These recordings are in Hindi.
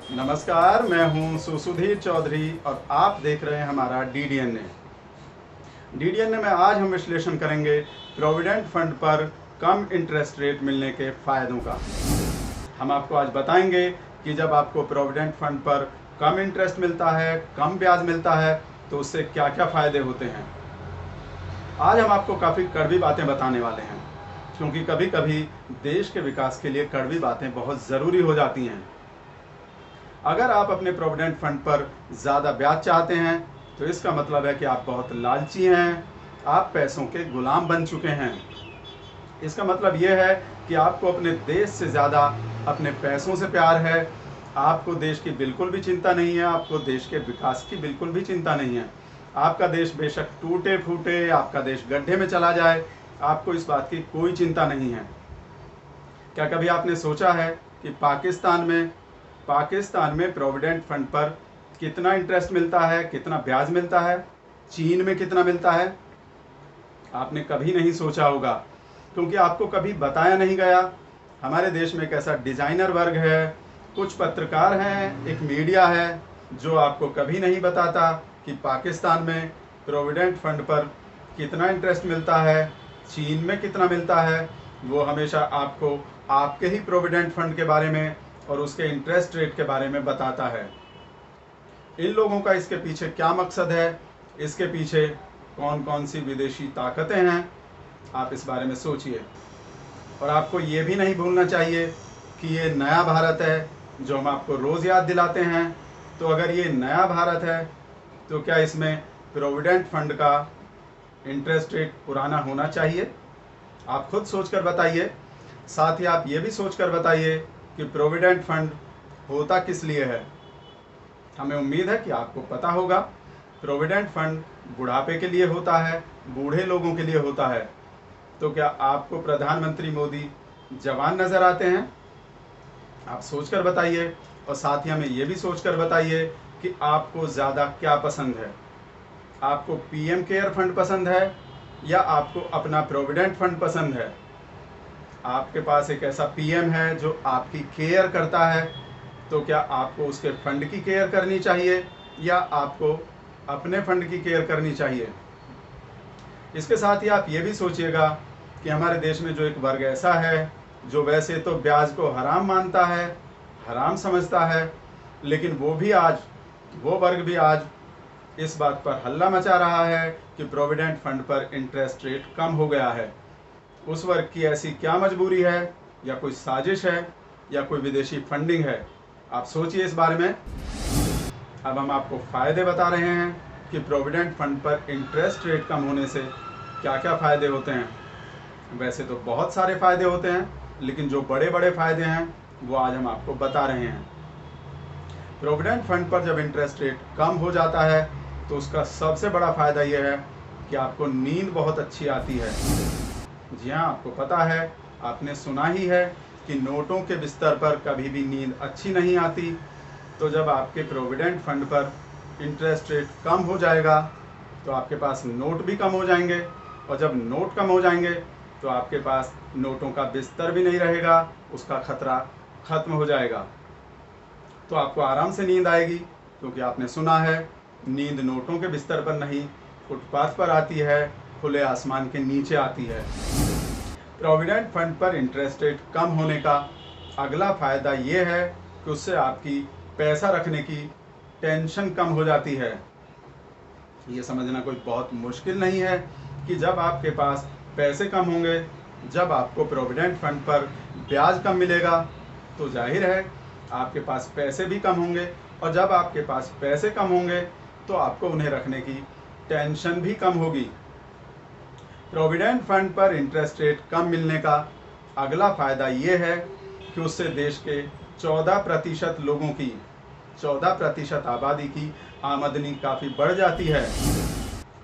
नमस्कार, मैं हूं सुसुधीर चौधरी और आप देख रहे हैं हमारा डीडीएनए। डीडीएनए में आज हम विश्लेषण करेंगे प्रोविडेंट फंड पर कम इंटरेस्ट रेट मिलने के फायदों का। हम आपको आज बताएंगे कि जब आपको प्रोविडेंट फंड पर कम इंटरेस्ट मिलता है, कम ब्याज मिलता है, तो उससे क्या क्या फायदे होते हैं। आज हम आपको काफ़ी कड़वी बातें बताने वाले हैं, क्योंकि कभी कभी देश के विकास के लिए कड़वी बातें बहुत ज़रूरी हो जाती हैं। अगर आप अपने प्रोविडेंट फंड पर ज़्यादा ब्याज चाहते हैं, तो इसका मतलब है कि आप बहुत लालची हैं, आप पैसों के गुलाम बन चुके हैं। इसका मतलब यह है कि आपको अपने देश से ज़्यादा अपने पैसों से प्यार है। आपको देश की बिल्कुल भी चिंता नहीं है, आपको देश के विकास की बिल्कुल भी चिंता नहीं है। आपका देश बेशक टूटे फूटे, आपका देश गड्ढे में चला जाए, आपको इस बात की कोई चिंता नहीं है। क्या कभी आपने सोचा है कि पाकिस्तान में प्रोविडेंट फंड पर कितना इंटरेस्ट मिलता है, कितना ब्याज मिलता है, चीन में कितना मिलता है? आपने कभी नहीं सोचा होगा, क्योंकि आपको कभी बताया नहीं गया। हमारे देश में एक ऐसा डिजाइनर वर्ग है, कुछ पत्रकार हैं, एक मीडिया है जो आपको कभी नहीं बताता कि पाकिस्तान में प्रोविडेंट फंड पर कितना इंटरेस्ट मिलता है, चीन में कितना मिलता है। वो हमेशा आपको आपके ही प्रोविडेंट फंड के बारे में और उसके इंटरेस्ट रेट के बारे में बताता है। इन लोगों का इसके पीछे क्या मकसद है, इसके पीछे कौन कौन सी विदेशी ताकतें हैं, आप इस बारे में सोचिए। और आपको ये भी नहीं भूलना चाहिए कि ये नया भारत है, जो हम आपको रोज़ याद दिलाते हैं। तो अगर ये नया भारत है, तो क्या इसमें प्रोविडेंट फंड का इंटरेस्ट रेट पुराना होना चाहिए? आप खुद सोचकर बताइए। साथ ही आप ये भी सोचकर बताइए कि प्रोविडेंट फंड होता किस लिए है। हमें उम्मीद है कि आपको पता होगा। प्रोविडेंट फंड बुढ़ापे के लिए होता है, बूढ़े लोगों के लिए होता है। तो क्या आपको प्रधानमंत्री मोदी जवान नज़र आते हैं? आप सोचकर बताइए। और साथ ही हमें ये भी सोचकर बताइए कि आपको ज़्यादा क्या पसंद है। आपको पीएम केयर फंड पसंद है या आपको अपना प्रोविडेंट फंड पसंद है? आपके पास एक ऐसा पीएम है जो आपकी केयर करता है, तो क्या आपको उसके फंड की केयर करनी चाहिए या आपको अपने फंड की केयर करनी चाहिए? इसके साथ ही आप ये भी सोचिएगा कि हमारे देश में जो एक वर्ग ऐसा है जो वैसे तो ब्याज को हराम मानता है, हराम समझता है, लेकिन वो वर्ग भी आज इस बात पर हल्ला मचा रहा है कि प्रोविडेंट फंड पर इंटरेस्ट रेट कम हो गया है। उस वर्ग की ऐसी क्या मजबूरी है, या कोई साजिश है, या कोई विदेशी फंडिंग है? आप सोचिए इस बारे में। अब हम आपको फ़ायदे बता रहे हैं कि प्रोविडेंट फंड पर इंटरेस्ट रेट कम होने से क्या क्या फ़ायदे होते हैं। वैसे तो बहुत सारे फ़ायदे होते हैं, लेकिन जो बड़े बड़े फ़ायदे हैं वो आज हम आपको बता रहे हैं। प्रोविडेंट फंड पर जब इंटरेस्ट रेट कम हो जाता है, तो उसका सबसे बड़ा फ़ायदा यह है कि आपको नींद बहुत अच्छी आती है। जी हाँ, आपको पता है, आपने सुना ही है कि नोटों के बिस्तर पर कभी भी नींद अच्छी नहीं आती। तो जब आपके प्रोविडेंट फंड पर इंटरेस्ट रेट कम हो जाएगा, तो आपके पास नोट भी कम हो जाएंगे, और जब नोट कम हो जाएंगे तो आपके पास नोटों का बिस्तर भी नहीं रहेगा, उसका खतरा खत्म हो जाएगा। तो आपको आराम से नींद आएगी, क्योंकि आपने सुना है, नींद नोटों के बिस्तर पर नहीं, फुटपाथ पर आती है, खुले आसमान के नीचे आती है। प्रोविडेंट फंड पर इंटरेस्ट रेट कम होने का अगला फ़ायदा ये है कि उससे आपकी पैसा रखने की टेंशन कम हो जाती है। ये समझना कोई बहुत मुश्किल नहीं है कि जब आपके पास पैसे कम होंगे, जब आपको प्रोविडेंट फंड पर ब्याज कम मिलेगा, तो जाहिर है आपके पास पैसे भी कम होंगे, और जब आपके पास पैसे कम होंगे तो आपको उन्हें रखने की टेंशन भी कम होगी। प्रोविडेंट फंड पर इंटरेस्ट रेट कम मिलने का अगला फ़ायदा ये है कि उससे देश के 14% लोगों की, 14% आबादी की आमदनी काफ़ी बढ़ जाती है।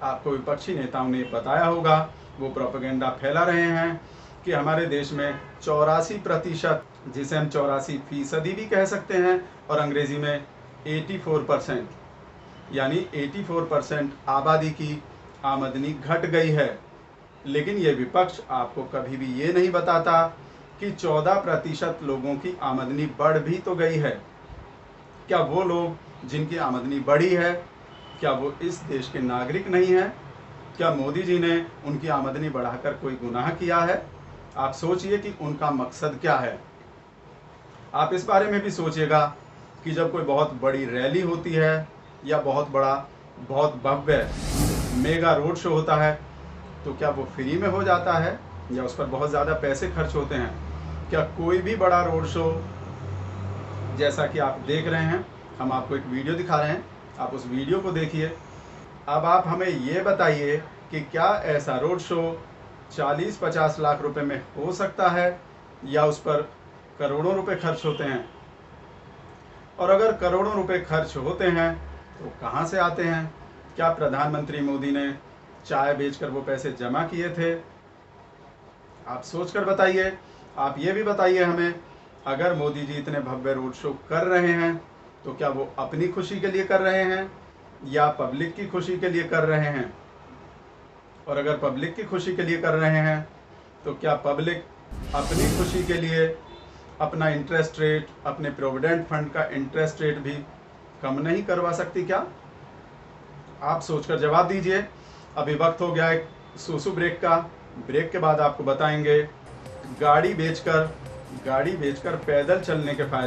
आपको विपक्षी नेताओं ने बताया होगा, वो प्रोपेगेंडा फैला रहे हैं कि हमारे देश में 84%, जिसे हम 84% भी कह सकते हैं, और अंग्रेज़ी में 84%, यानी 84% आबादी की आमदनी घट गई है। लेकिन ये विपक्ष आपको कभी भी ये नहीं बताता कि 14% लोगों की आमदनी बढ़ भी तो गई है। क्या वो लोग जिनकी आमदनी बढ़ी है, क्या वो इस देश के नागरिक नहीं हैं? क्या मोदी जी ने उनकी आमदनी बढ़ाकर कोई गुनाह किया है? आप सोचिए कि उनका मकसद क्या है। आप इस बारे में भी सोचिएगा कि जब कोई बहुत बड़ी रैली होती है या बहुत भव्य मेगा रोड शो होता है, तो क्या वो फ्री में हो जाता है या उस पर बहुत ज़्यादा पैसे खर्च होते हैं? क्या कोई भी बड़ा रोड शो, जैसा कि आप देख रहे हैं, हम आपको एक वीडियो दिखा रहे हैं, आप उस वीडियो को देखिए। अब आप हमें ये बताइए कि क्या ऐसा रोड शो 40-50 लाख रुपए में हो सकता है या उस पर करोड़ों रुपए खर्च होते हैं? और अगर करोड़ों रुपए खर्च होते हैं तो कहाँ से आते हैं? क्या प्रधानमंत्री मोदी ने चाय बेचकर वो पैसे जमा किए थे? आप सोचकर बताइए। आप ये भी बताइए हमें, अगर मोदी जी इतने भव्य रोड शो कर रहे हैं तो क्या वो अपनी खुशी के लिए कर रहे हैं या पब्लिक की खुशी के लिए कर रहे हैं? और अगर पब्लिक की खुशी के लिए कर रहे हैं तो क्या पब्लिक अपनी खुशी के लिए अपना इंटरेस्ट रेट, अपने प्रोविडेंट फंड का इंटरेस्ट रेट भी कम नहीं करवा सकती क्या? आप सोचकर जवाब दीजिए। अभी वक्त हो गया एक सूसू ब्रेक का। ब्रेक के बाद आपको बताएंगे गाड़ी बेचकर पैदल चलने के फायदे।